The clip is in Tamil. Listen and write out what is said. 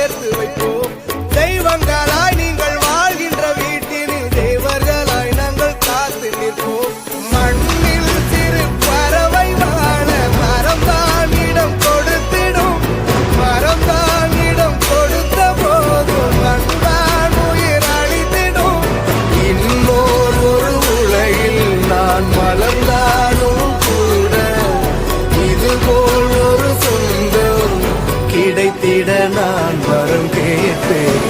சேர்த்து வைப்போம். தெய்வங்களாய் நீங்கள் வாழ்கின்ற வீட்டினில் தேவர்களாய் நாங்கள் காத்து நிற்போம். மண்ணில் சிறு பறவை வாழ மரம்தான் இடம் கொடுத்திடும். மரம்தான் இடம் கொடுத்த போதும் மண்தான் உயிர் அளித்திடும். இன்னொரு ஒரு உலகில் நான் மலர்ந்தாலும் கூட இதுபோல் ஒரு சொந்தம் கிடைத்திட நான் வரம் கேட்பேன்.